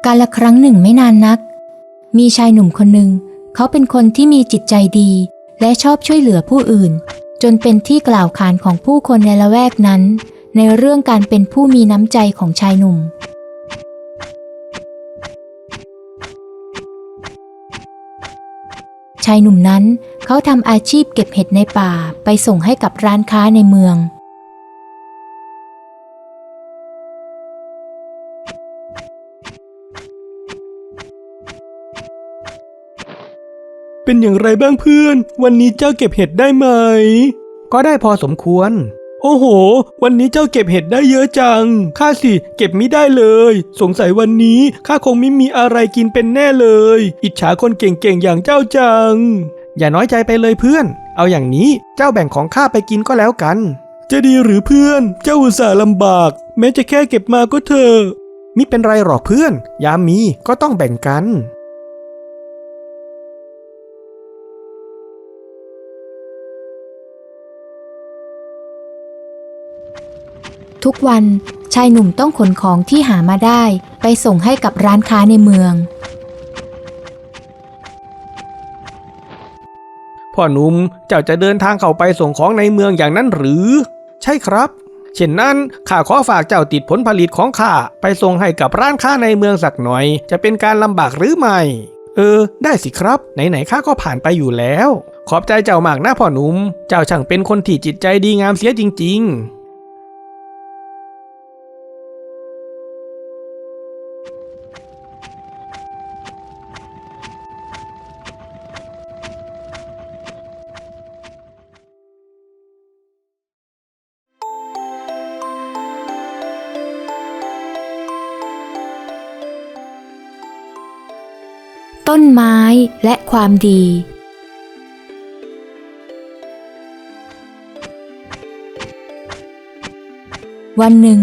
กาลครั้งหนึ่งไม่นานนักมีชายหนุ่มคนหนึ่งเขาเป็นคนที่มีจิตใจดีและชอบช่วยเหลือผู้อื่นจนเป็นที่กล่าวขานของผู้คนในละแวกนั้นในเรื่องการเป็นผู้มีน้ำใจของชายหนุ่มชายหนุ่มนั้นเขาทำอาชีพเก็บเห็ดในป่าไปส่งให้กับร้านค้าในเมืองเป็นอย่างไรบ้างเพื่อนวันนี้เจ้าเก็บเห็ดได้ไหมก็ได้พอสมควรโอ้โหวันนี้เจ้าเก็บเห็ดได้เยอะจังข้าสิเก็บไม่ได้เลยสงสัยวันนี้ข้าคงไม่มีอะไรกินเป็นแน่เลยอิจฉาคนเก่งๆอย่างเจ้าจังอย่าน้อยใจไปเลยเพื่อนเอาอย่างนี้เจ้าแบ่งของข้าไปกินก็แล้วกันจะดีหรือเพื่อนเจ้าอุตส่าห์ลำบากแม้จะแค่เก็บมาก็เถอะมิเป็นไรหรอกเพื่อนยามมีก็ต้องแบ่งกันทุกวันชายหนุ่มต้องขนของที่หามาได้ไปส่งให้กับร้านค้าในเมืองพ่อหนุ่มเจ้าจะเดินทางเข้าไปส่งของในเมืองอย่างนั้นหรือใช่ครับเช่นนั้นข้าขอฝากเจ้าติดผลผลิตของข้าไปส่งให้กับร้านค้าในเมืองสักหน่อยจะเป็นการลำบากหรือไม่ได้สิครับไหนๆข้าก็ผ่านไปอยู่แล้วขอบใจเจ้ามากนะพ่อหนุ่มเจ้าช่างเป็นคนที่จิตใจดีงามเสียจริงๆต้นไม้และความดีวันหนึ่ง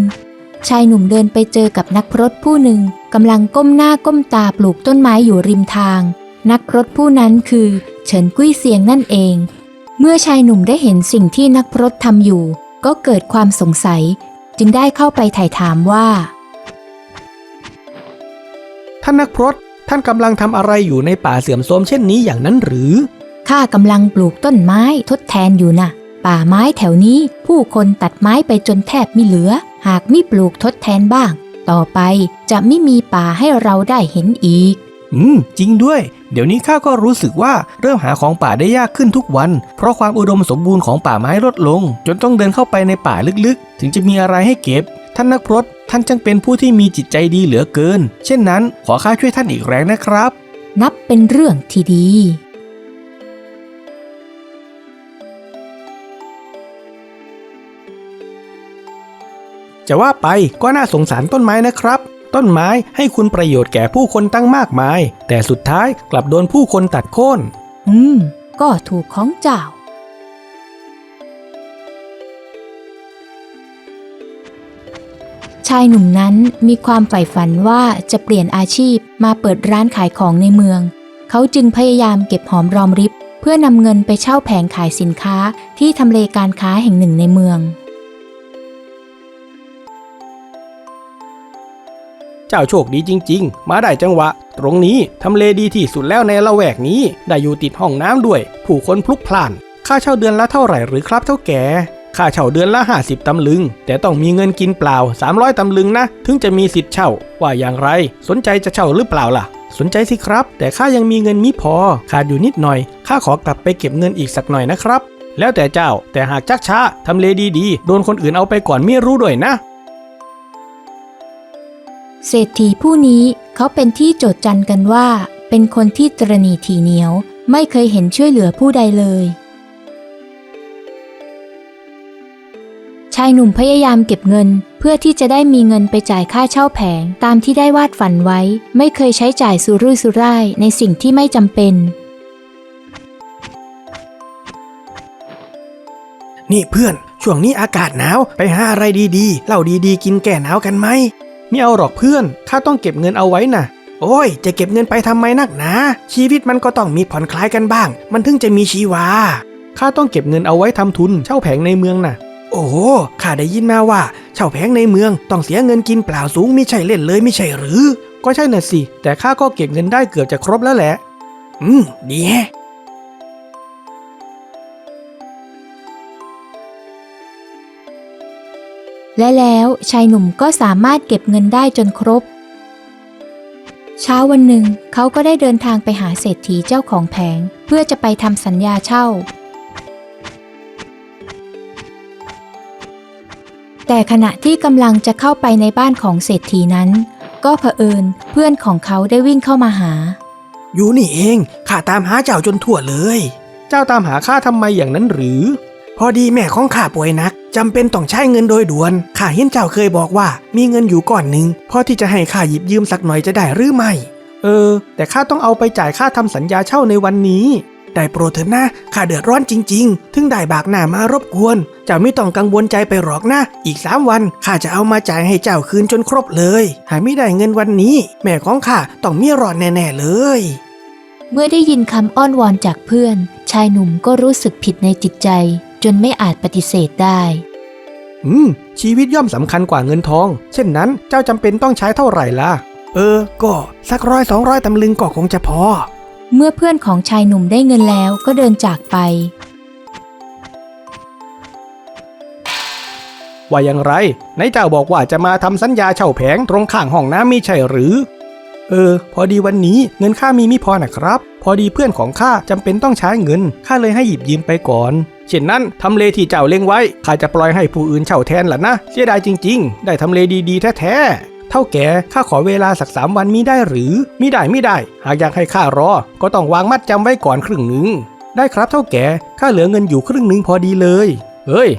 ชายหนุ่มเดินไปเจอกับนักพรตผู้หนึ่งกำลังก้มหน้าก้มตาปลูกต้นไม้อยู่ริมทางนักพรตผู้นั้นคือเฉินกุ้ยเซียงนั่นเองเมื่อชายหนุ่มได้เห็นสิ่งที่นักพรตทำอยู่ก็เกิดความสงสัยจึงได้เข้าไปไถ่ถามว่าท่านนักพรตท่านกำลังทำอะไรอยู่ในป่าเสื่อมโทรมเช่นนี้อย่างนั้นหรือข้ากำลังปลูกต้นไม้ทดแทนอยู่นะป่าไม้แถวนี้ผู้คนตัดไม้ไปจนแทบไม่เหลือหากไม่ปลูกทดแทนบ้างต่อไปจะไม่มีป่าให้เราได้เห็นอีกจริงด้วยเดี๋ยวนี้ข้าก็รู้สึกว่าเริ่มหาของป่าได้ยากขึ้นทุกวันเพราะความอุดมสมบูรณ์ของป่าไม้ลดลงจนต้องเดินเข้าไปในป่าลึกๆถึงจะมีอะไรให้เก็บท่านนักพรตท่านจังเป็นผู้ที่มีจิตใจดีเหลือเกินเช่นนั้นขอข้าช่วยท่านอีกแรงนะครับนับเป็นเรื่องที่ดีจะว่าไปก็น่าสงสารต้นไม้นะครับต้นไม้ให้คุณประโยชน์แก่ผู้คนตั้งมากมายแต่สุดท้ายกลับโดนผู้คนตัดโค่นก็ถูกของเจ้าชายหนุ่มนั้นมีความใฝ่ฝันว่าจะเปลี่ยนอาชีพมาเปิดร้านขายของในเมืองเขาจึงพยายามเก็บหอมรอมริบเพื่อนำเงินไปเช่าแผงขายสินค้าที่ทำเลการค้าแห่งหนึ่งในเมืองเจ้าโชคดีจริงๆมาได้จังหวะตรงนี้ทำเลดีที่สุดแล้วในละแวกนี้ได้อยู่ติดห้องน้ำด้วยผู้คนพลุกพล่านค่าเช่าเดือนละเท่าไหร่หรือครับเท่าแก่ค่าเช่าเดือนละ50 ตำลึงแต่ต้องมีเงินกินเปล่า300 ตำลึงนะถึงจะมีสิทธิ์เช่าว่าอย่างไรสนใจจะเช่าหรือเปล่าล่ะสนใจสิครับแต่ข้ายังมีเงินมิพอขาดอยู่นิดหน่อยข้าขอกลับไปเก็บเงินอีกสักหน่อยนะครับแล้วแต่เจ้าแต่หากชักช้าทำเลดีๆโดนคนอื่นเอาไปก่อนไม่รู้ด้วยนะเศรษฐีผู้นี้เขาเป็นที่โจษจันกันว่าเป็นคนที่ตระหนี่ถี่เหนียวไม่เคยเห็นช่วยเหลือผู้ใดเลยชายหนุ่มพยายามเก็บเงินเพื่อที่จะได้มีเงินไปจ่ายค่าเช่าแผงตามที่ได้วาดฝันไว้ไม่เคยใช้จ่ายสุรุ่ยสุร่ายในสิ่งที่ไม่จำเป็นนี่เพื่อนช่วงนี้อากาศหนาวไปหาอะไรดีๆเหล้าดีๆกินแก้หนาวกันไหมไม่เอาหรอกเพื่อนข้าต้องเก็บเงินเอาไว้น่ะโอ้ยจะเก็บเงินไปทำไมนักหนาชีวิตมันก็ต้องมีผ่อนคลายกันบ้างมันถึงจะมีชีวาข้าต้องเก็บเงินเอาไว้ทำทุนเช่าแผงในเมืองน่ะโอ้โหข้าได้ยินมาว่าเช่าแผงในเมืองต้องเสียเงินกินเปล่าสูงไม่ใช่เล่นเลยไม่ใช่หรือ ก็ใช่น่ะสิแต่ข้าก็เก็บเงินได้เกือบจะครบแล้วแหละดีแฮะและแล้วชายหนุ่มก็สามารถเก็บเงินได้จนครบเช้าวันหนึ่งเขาก็ได้เดินทางไปหาเศรษฐีเจ้าของแผงเพื่อจะไปทำสัญญาเช่าแต่ขณะที่กำลังจะเข้าไปในบ้านของเศรษฐีนั้นก็เผอิญเพื่อนของเขาได้วิ่งเข้ามาหาอยู่นี่เองข้าตามหาเจ้าจนทั่วเลยเจ้าตามหาข้าทำไมอย่างนั้นหรือพอดีแม่ของข้าป่วยหนักจำเป็นต้องใช้เงินโดยด่วนข้าเห็นเจ้าเคยบอกว่ามีเงินอยู่ก้อนหนึ่งพอที่จะให้ข้าหยิบยืมสักหน่อยจะได้หรือไม่แต่ข้าต้องเอาไปจ่ายค่าทำสัญญาเช่าในวันนี้ได้โปรดเถิดนะข้าเดือดร้อนจริงๆถึงได้บากหน้ามารบกวนเจ้าไม่ต้องกังวลใจไปหรอกนะอีก3 วันข้าจะเอามาจ่ายให้เจ้าคืนจนครบเลยหากไม่ได้เงินวันนี้แม่ของข้าต้องมีรอดแน่ๆเลยเมื่อได้ยินคำอ้อนวอนจากเพื่อนชายหนุ่มก็รู้สึกผิดในจิตใจจนไม่อาจปฏิเสธได้ชีวิตย่อมสำคัญกว่าเงินทองเช่นนั้นเจ้าจำเป็นต้องใช้เท่าไหร่ล่ะก็สัก100-200 ตำลึงก็คงจะพอเมื่อเพื่อนของชายหนุ่มได้เงินแล้วก็เดินจากไปว่าอย่างไรไหนเจ้าบอกว่าจะมาทำสัญญาเช่าแผงตรงข้างห้องน้ำมิใช่หรือพอดีวันนี้เงินข้ามีไม่พอนะครับพอดีเพื่อนของข้าจำเป็นต้องใช้เงินข้าเลยให้หยิบยืมไปก่อนเช่นนั้นทำเลที่เจ้าเล็งไว้ข้าจะปล่อยให้ผู้อื่นเช่าแทนล่ะนะเสียดายจริงๆได้ทำเลดีๆแท้ๆเท่าแก่ข้าขอเวลาสัก3 วันมิได้หรือมิได้หากอยากให้ข้ารอก็ต้องวางมัดจำไว้ก่อนครึ่งหนึ่งได้ครับเท่าแก่ข้าเหลือเงินอยู่ครึ่งหนึ่งพอดีเลย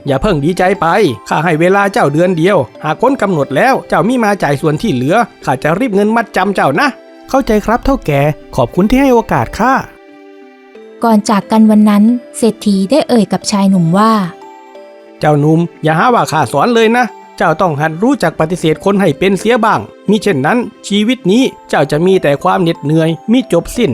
อย่าเพิ่งดีใจไปข้าให้เวลาเจ้าเดือนเดียวหากพ้นกำหนดแล้วเจ้ามิมาจ่ายส่วนที่เหลือข้าจะรีบเงินมัดจำเจ้านะเข้าใจครับเท่าแก่ขอบคุณที่ให้โอกาสข้าก่อนจากกันวันนั้นเศรษฐีได้เอ่ยกับชายหนุ่มว่าเจ้าหนุ่มอย่าหาว่าข้าสอนเลยนะเจ้าต้องหัดรู้จักปฏิเสธคนให้เป็นเสียบ้างมิเช่นนั้นชีวิตนี้เจ้าจะมีแต่ความเหน็ดเหนื่อยมิจบสิ้น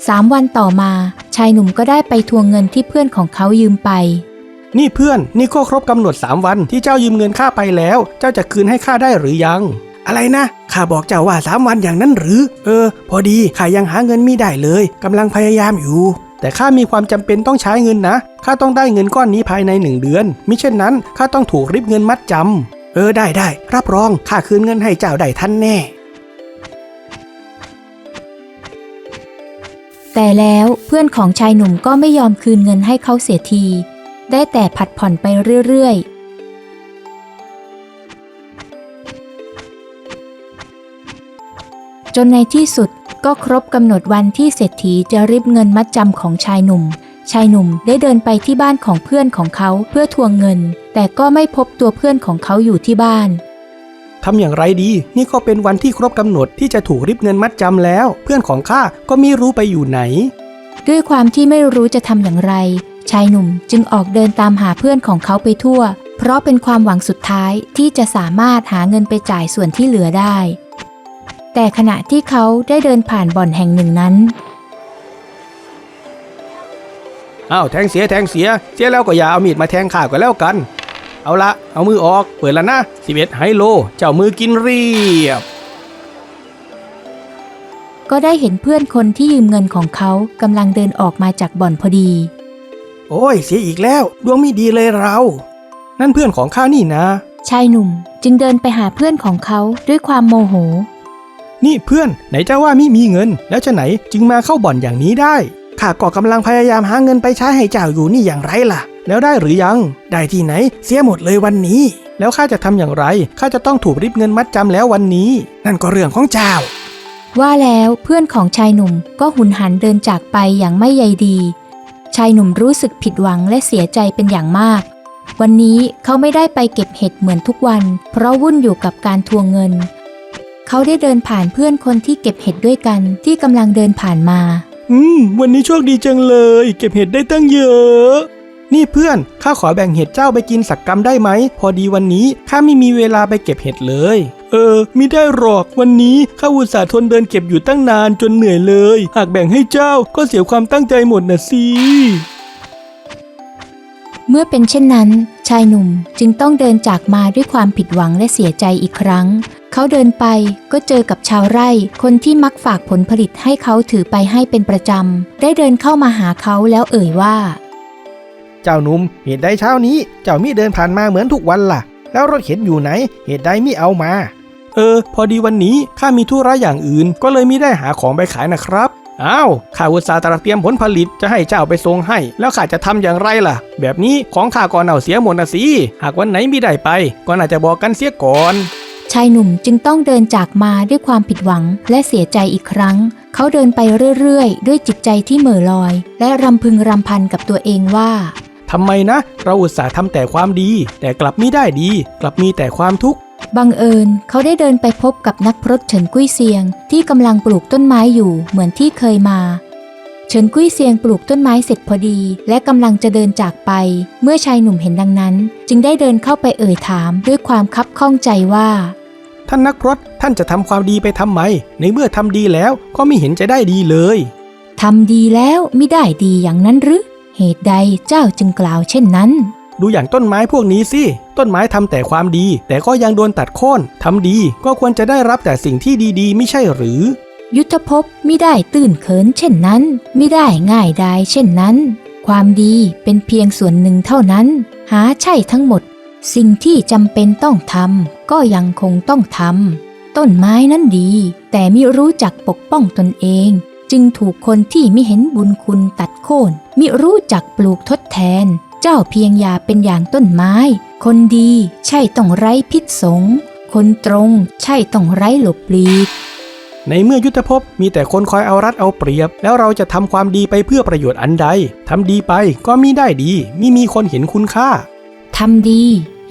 3 วันต่อมาชายหนุ่มก็ได้ไปทวงเงินที่เพื่อนของเขายืมไปนี่เพื่อนนี่ก็ครบกำหนด3 วันที่เจ้ายืมเงินข้าไปแล้วเจ้าจะคืนให้ข้าได้หรือยังอะไรนะข้าบอกเจ้าว่า3 วันอย่างนั้นหรือพอดีข้ายังหาเงินไม่ได้เลยกำลังพยายามอยู่แต่ข้ามีความจำเป็นต้องใช้เงินนะข้าต้องได้เงินก้อนนี้ภายใน1 เดือนมิเช่นนั้นข้าต้องถูกริบเงินมัดจำได้รับรองข้าคืนเงินให้เจ้าได้ทันแน่แต่แล้วเพื่อนของชายหนุ่มก็ไม่ยอมคืนเงินให้เขาเสียทีได้แต่ผัดผ่อนไปเรื่อยๆจนในที่สุดก็ครบกำหนดวันที่เศรษฐีจะริบเงินมัดจำของชายหนุ่มได้เดินไปที่บ้านของเพื่อนของเขาเพื่อทวงเงินแต่ก็ไม่พบตัวเพื่อนของเขาอยู่ที่บ้านทำอย่างไรดีนี่ก็เป็นวันที่ครบกำหนดที่จะถูกริบเงินมัดจำแล้วเพื่อนของข้าก็ไม่รู้ไปอยู่ไหนด้วยความที่ไม่รู้จะทำอย่างไรชายหนุ่มจึงออกเดินตามหาเพื่อนของเขาไปทั่วเพราะเป็นความหวังสุดท้ายที่จะสามารถหาเงินไปจ่ายส่วนที่เหลือได้แต่ขณะที่เขาได้เดินผ่านบ่อนแห่งหนึ่งนั้นแทงเสียแล้วก็อย่าเอามีดมาแทงข้าก็แล้วกันเอาละเอามือออกเปิดแล้วนะ11 ไฮโลเจ้ามือกินเรียบก็ได้เห็นเพื่อนคนที่ยืมเงินของเขากำลังเดินออกมาจากบ่อนพอดีโอ้ยเสียอีกแล้วดวงไม่ดีเลยเรานั่นเพื่อนของข้านี่นะชายหนุ่มจึงเดินไปหาเพื่อนของเขาด้วยความโมโหนี่เพื่อนไหนเจ้าว่าไม่มีเงินแล้วจะไหนจึงมาเข้าบ่อนอย่างนี้ได้ข้าก็กำลังพยายามหาเงินไปใช้ให้เจ้าอยู่นี่อย่างไรล่ะแล้วได้หรือยังได้ที่ไหนเสียหมดเลยวันนี้แล้วข้าจะทำอย่างไรข้าจะต้องถูกริบเงินมัดจำแล้ววันนี้นั่นก็เรื่องของเจ้าว่าแล้วเพื่อนของชายหนุ่มก็หุนหันเดินจากไปอย่างไม่ใยดีชายหนุ่มรู้สึกผิดหวังและเสียใจเป็นอย่างมากวันนี้เขาไม่ได้ไปเก็บเห็ดเหมือนทุกวันเพราะวุ่นอยู่กับการทวงเงินเขาได้เดินผ่านเพื่อนคนที่เก็บเห็ดด้วยกันที่กำลังเดินผ่านมาวันนี้โชคดีจังเลยเก็บเห็ดได้ตั้งเยอะนี่เพื่อนข้าขอแบ่งเห็ดเจ้าไปกินสักกำได้ไหมพอดีวันนี้ข้าไม่มีเวลาไปเก็บเห็ดเลยมิได้หรอกวันนี้ข้าอุตส่าห์ทนเดินเก็บอยู่ตั้งนานจนเหนื่อยเลยหากแบ่งให้เจ้าก็เสียความตั้งใจหมดนะสิ เมื่อเป็นเช่นนั้นชายหนุ่มจึงต้องเดินจากมาด้วยความผิดหวังและเสียใจอีกครั้งเขาเดินไปก็เจอกับชาวไร่คนที่มักฝากผลผลิตให้เขาถือไปให้เป็นประจำได้เดินเข้ามาหาเขาแล้วเอ่ยว่าเจ้าหนุ่มเหตุใดเช้านี้เจ้ามิเดินผ่านมาเหมือนทุกวันล่ะแล้วรถเข็นอยู่ไหนเหตุใดมิเอามาพอดีวันนี้ข้ามีธุระอย่างอื่นก็เลยมิได้หาของไปขายนะครับอ้าวข้าอุตส่าห์เตรียมผลผลิตจะให้เจ้าไปส่งให้แล้วข้าจะทำอย่างไรล่ะแบบนี้ของข้าก็เน่าเสียหมดนะสิหากวันไหนมิได้ไปก็น่าจะบอกกันเสียก่อนชายหนุ่มจึงต้องเดินจากมาด้วยความผิดหวังและเสียใจอีกครั้งเขาเดินไปเรื่อยๆด้วยจิตใจที่เหม่อลอยและรำพึงรำพันกับตัวเองว่าทำไมนะเราอุตส่าห์ทำแต่ความดีแต่กลับมิได้ดีกลับมีแต่ความทุกข์บังเอิญเขาได้เดินไปพบกับนักพรตเฉินกุ้ยเซียงที่กำลังปลูกต้นไม้อยู่เหมือนที่เคยมาเฉินกุ้ยเซียงปลูกต้นไม้เสร็จพอดีและกำลังจะเดินจากไปเมื่อชายหนุ่มเห็นดังนั้นจึงได้เดินเข้าไปเอ่ยถามด้วยความคับข้องใจว่าท่านนักพรตท่านจะทำความดีไปทำไมในเมื่อทำดีแล้วก็ไม่เห็นจะได้ดีเลยทำดีแล้วมิได้ดีอย่างนั้นหรือเหตุใดเจ้าจึงกล่าวเช่นนั้นดูอย่างต้นไม้พวกนี้สิต้นไม้ทำแต่ความดีแต่ก็ยังโดนตัดโค่นทำดีก็ควรจะได้รับแต่สิ่งที่ดีๆไม่ใช่หรือยุทธภพมิได้ตื้นเขินเช่นนั้นมิได้ง่ายดายเช่นนั้นความดีเป็นเพียงส่วนหนึ่งเท่านั้นหาใช่ทั้งหมดสิ่งที่จำเป็นต้องทำก็ยังคงต้องทำต้นไม้นั้นดีแต่มิรู้จักปกป้องตนเองจึงถูกคนที่มิเห็นบุญคุณตัดโค่นมิรู้จักปลูกทดแทนเจ้าเพียงอย่าเป็นอย่างต้นไม้คนดีใช่ต้องไร้พิษสงคนตรงใช่ต้องไร้หลบหลีกในเมื่อยุทธภพมีแต่คนคอยเอารัดเอาเปรียบแล้วเราจะทำความดีไปเพื่อประโยชน์อันใดทำดีไปก็มิได้ดีมิมีคนเห็นคุณค่าทำดี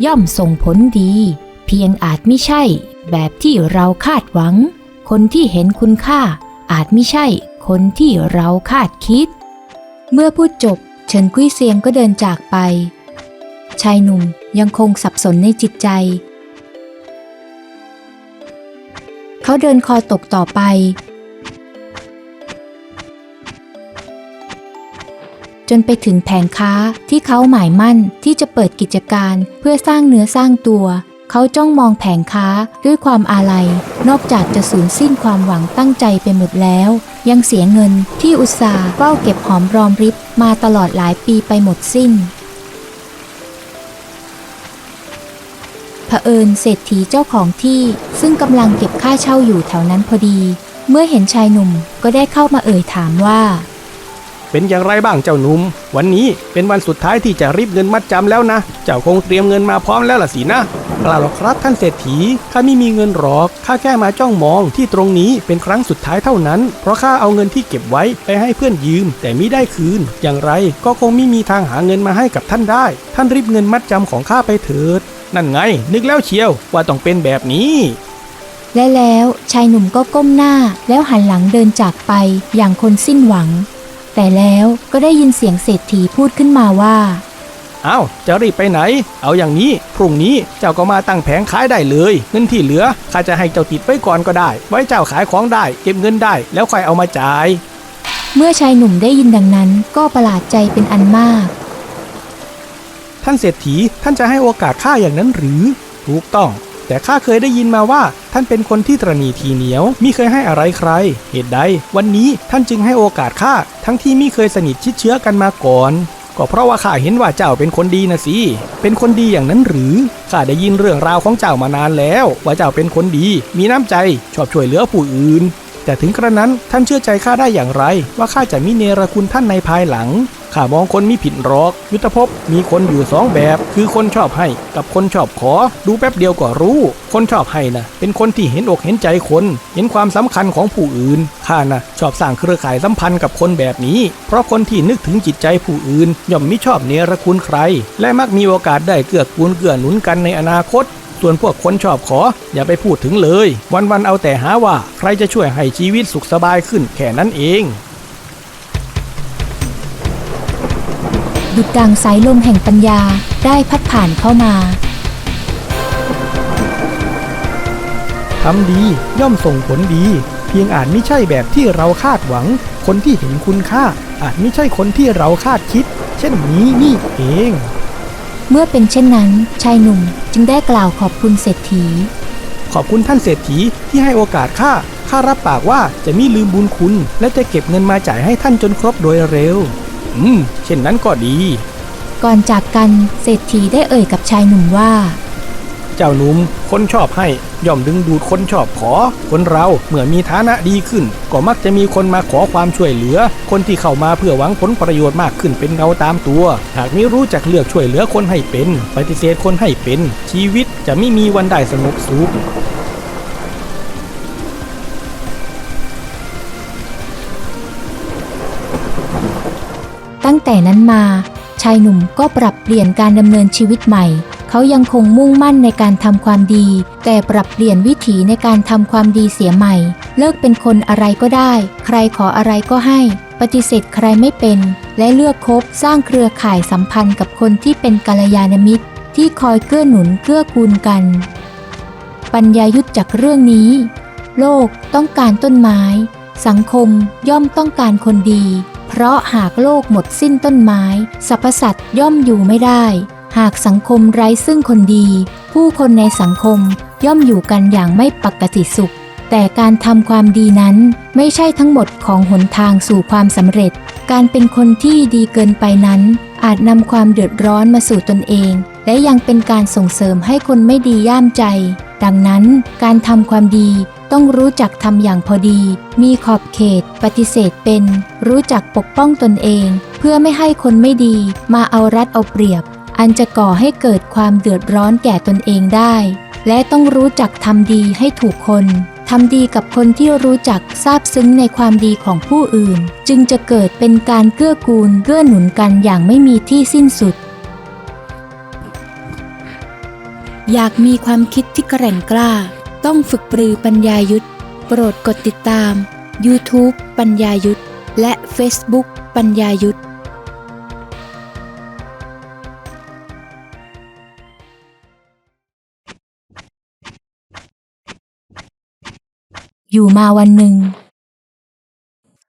ย่อมส่งผลดีเพียงอาจมิใช่แบบที่เราคาดหวังคนที่เห็นคุณค่าอาจมิใช่คนที่เราคาดคิดเมื่อพูดจบเฉินกุ้ยเซียงก็เดินจากไปชายหนุ่มยังคงสับสนในจิตใจเขาเดินคอตกต่อไปจนไปถึงแผงค้าที่เขาหมายมั่นที่จะเปิดกิจการเพื่อสร้างเนื้อสร้างตัวเขาจ้องมองแผงค้าด้วยความอาลัยนอกจากจะสูญสิ้นความหวังตั้งใจไปหมดแล้วยังเสียเงินที่อุตส่าห์เฝ้าเก็บหอมรอมริบมาตลอดหลายปีไปหมดสิ้นเผอิญเศรษฐีเจ้าของที่ซึ่งกำลังเก็บค่าเช่าอยู่แถวนั้นพอดีเมื่อเห็นชายหนุ่มก็ได้เข้ามาเอ่ยถามว่าเป็นอย่างไรบ้างเจ้าหนุ่มวันนี้เป็นวันสุดท้ายที่จะรีบเงินมัดจำแล้วนะเจ้าคงเตรียมเงินมาพร้อมแล้วล่ะสินะเปล่าหรอกครับท่านเศรษฐีข้าไม่มีเงินหรอกข้าแค่มาจ้องมองที่ตรงนี้เป็นครั้งสุดท้ายเท่านั้นเพราะข้าเอาเงินที่เก็บไว้ไปให้เพื่อนยืมแต่มิได้คืนอย่างไรก็คงไม่มีทางหาเงินมาให้กับท่านได้ท่านรีบเงินมัดจำของข้าไปเถิดนั่นไงนึกแล้วเชียวว่าต้องเป็นแบบนี้และแล้วชายหนุ่มก็ก้มหน้าแล้วหันหลังเดินจากไปอย่างคนสิ้นหวังแต่แล้วก็ได้ยินเสียงเศรษฐีพูดขึ้นมาว่าอ้าวจะรีบไปไหนเอาอย่างนี้พรุ่งนี้เจ้าก็มาตั้งแผงขายได้เลยเงินที่เหลือข้าจะให้เจ้าติดไว้ก่อนก็ได้ไว้เจ้าขายของได้เก็บเงินได้แล้วค่อยเอามาจ่ายเมื่อชายหนุ่มได้ยินดังนั้นก็ประหลาดใจเป็นอันมากท่านเศรษฐีท่านจะให้โอกาสข้าอย่างนั้นหรือถูกต้องแต่ข้าเคยได้ยินมาว่าท่านเป็นคนที่ตระหนี่ทีเหนียวมิเคยให้อะไรใครเหตุใดวันนี้ท่านจึงให้โอกาสข้าทั้งที่มิเคยสนิทชิดเชื้อกันมาก่อนก็เพราะว่าข้าเห็นว่าเจ้าเป็นคนดีนะสิเป็นคนดีอย่างนั้นหรือข้าได้ยินเรื่องราวของเจ้ามานานแล้วว่าเจ้าเป็นคนดีมีน้ำใจชอบช่วยเหลือผู้อื่นแต่ถึงกระนั้นท่านเชื่อใจข้าได้อย่างไรว่าข้าจะมิเนรคุณท่านในภายหลังข้ามองคนมิผิดหรอกยุทธภพมีคนอยู่สองแบบคือคนชอบให้กับคนชอบขอดูแป๊บเดียวก็รู้คนชอบให้นะเป็นคนที่เห็นอกเห็นใจคนเห็นความสำคัญของผู้อื่นข้านะชอบสร้างเครือข่ายสัมพันธ์กับคนแบบนี้เพราะคนที่นึกถึงจิตใจผู้อื่นย่อมมิชอบเนรคุณใครและมักมีโอกาสได้เกื้อกูลเกื้อหนุนกันในอนาคตส่วนพวกคนชอบขออย่าไปพูดถึงเลยวันๆเอาแต่หาว่าใครจะช่วยให้ชีวิตสุขสบายขึ้นแค่นั้นเองดุจดังสายลมแห่งปัญญาได้พัดผ่านเข้ามาทำดีย่อมส่งผลดีเพียงอาจไม่ใช่แบบที่เราคาดหวังคนที่เห็นคุณค่าอาจไม่ใช่คนที่เราคาดคิดเช่นนี้นี่เอง เมื่อเป็นเช่นนั้นชายหนุ่มจึงได้กล่าวขอบคุณเศรษฐี ขอบคุณท่านเศรษฐีที่ให้โอกาสข้ารับปากว่าจะมิลืมบุญคุณและจะเก็บเงินมาจ่ายให้ท่านจนครบโดยเร็วเช่นนั้นก็ดี ก่อนจากกันเศรษฐีได้เอ่ยกับชายหนุ่มว่า เจ้าหนุ่มคนชอบให้ย่อมดึงดูดคนชอบขอคนเราเมื่อมีฐานะดีขึ้นก็มักจะมีคนมาขอความช่วยเหลือคนที่เข้ามาเพื่อหวังผลประโยชน์มากขึ้นเป็นเงาตามตัวหากไม่รู้จักเลือกช่วยเหลือคนให้เป็นปฏิเสธคนให้เป็นชีวิตจะไม่มีวันได้สงบสุข ตั้งแต่นั้นมาชายหนุ่มก็ปรับเปลี่ยนการดำเนินชีวิตใหม่เขายังคงมุ่งมั่นในการทำความดีแต่ปรับเปลี่ยนวิถีในการทำความดีเสียใหม่เลิกเป็นคนอะไรก็ได้ใครขออะไรก็ให้ปฏิเสธใครไม่เป็นและเลือกคบสร้างเครือข่ายสัมพันธ์กับคนที่เป็นกัลยาณมิตรที่คอยเกื้อหนุนเกื้อกูลกันปัญญายุทธจากเรื่องนี้โลกต้องการต้นไม้สังคมย่อมต้องการคนดีเพราะหากโลกหมดสิ้นต้นไม้สรรพสัตว์ย่อมอยู่ไม่ได้หากสังคมไร้ซึ่งคนดีผู้คนในสังคมย่อมอยู่กันอย่างไม่ปกติสุขแต่การทำความดีนั้นไม่ใช่ทั้งหมดของหนทางสู่ความสำเร็จการเป็นคนที่ดีเกินไปนั้นอาจนำความเดือดร้อนมาสู่ตนเองและยังเป็นการส่งเสริมให้คนไม่ดีย่ามใจดังนั้นการทำความดีต้องรู้จักทำอย่างพอดีมีขอบเขตปฏิเสธเป็นรู้จักปกป้องตนเองเพื่อไม่ให้คนไม่ดีมาเอารัดเอาเปรียบอันจะก่อให้เกิดความเดือดร้อนแก่ตนเองได้และต้องรู้จักทำดีให้ถูกคนทำดีกับคนที่รู้จักซาบซึ้งในความดีของผู้อื่นจึงจะเกิดเป็นการเกื้อกูลเกื้อหนุนกันอย่างไม่มีที่สิ้นสุดอยากมีความคิดที่แกร่งกล้าต้องฝึกปรือปัญญายุทธโปรดกดติดตาม YouTube ปัญญายุทธและ Facebook ปัญญายุทธอยู่มาวันหนึ่ง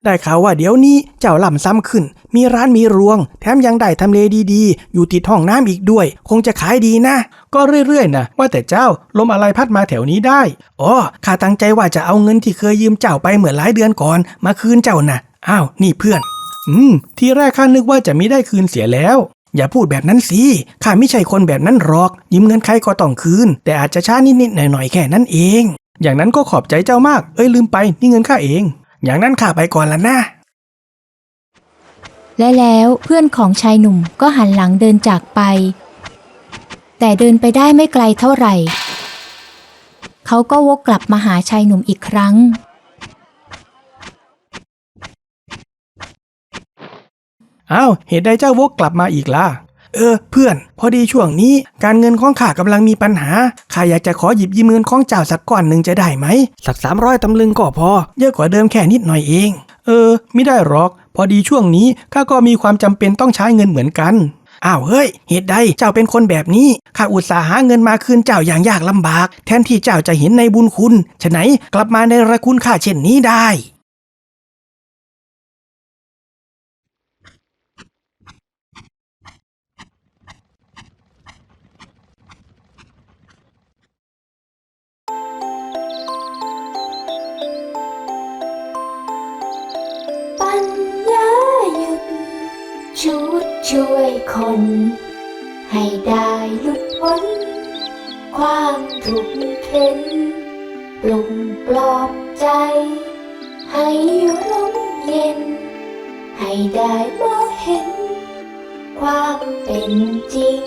ได้ข่าวว่าเดี๋ยวนี้เจ้าล่ำซ้ำขึ้นมีร้านมีรวงแถมยังได้ทำเลดีๆอยู่ติดห้องน้ำอีกด้วยคงจะขายดีนะก็เรื่อยๆนะว่าแต่เจ้าลมอะไรพัดมาแถวนี้ได้อ๋อข้าตั้งใจว่าจะเอาเงินที่เคยยืมเจ้าไปเมื่อหลายเดือนก่อนมาคืนเจ้านะอ้าวนี่เพื่อนทีแรกข้านึกว่าจะไม่ได้คืนเสียแล้วอย่าพูดแบบนั้นสิข้าไม่ใช่คนแบบนั้นหรอกยืมเงินใครก็ต้องคืนแต่อาจจะช้านิดๆหน่อยๆแค่นั้นเองอย่างนั้นก็ขอบใจเจ้ามากลืมไปนี่เงินข้าเองอย่างนั้นข้าไปก่อนละนะและแล้วเพื่อนของชายหนุ่มก็หันหลังเดินจากไปแต่เดินไปได้ไม่ไกลเท่าไหร่เขาก็วกกลับมาหาชายหนุ่มอีกครั้งอ้าวเหตุใดเจ้าวกกลับมาอีกล่ะเพื่อนพอดีช่วงนี้การเงินของข้ากำลังมีปัญหาข้าอยากจะขอหยิบยืมเงินของเจ้าสักก้อนหนึ่งจะได้ไหมสัก300 ตำลึงก็พอเยอะกว่าเดิมแค่นิดหน่อยเองไม่ได้หรอกพอดีช่วงนี้ข้าก็มีความจำเป็นต้องใช้เงินเหมือนกันอ้าวเฮ้ยเหตุใดเจ้าเป็นคนแบบนี้ข้าอุตส่าห์หาเงินมาคืนเจ้าอย่างยากลำบากแทนที่เจ้าจะเห็นในบุญคุณฉะไหนกลับมาในระคุณข้าเช่นนี้ได้ปัญญายุทธชุดช่วยคนให้ได้หลุดพ้นความทุกข์เข็นปลุกปลอบใจให้ร่มเย็นให้ได้มองเห็นความเป็นจริง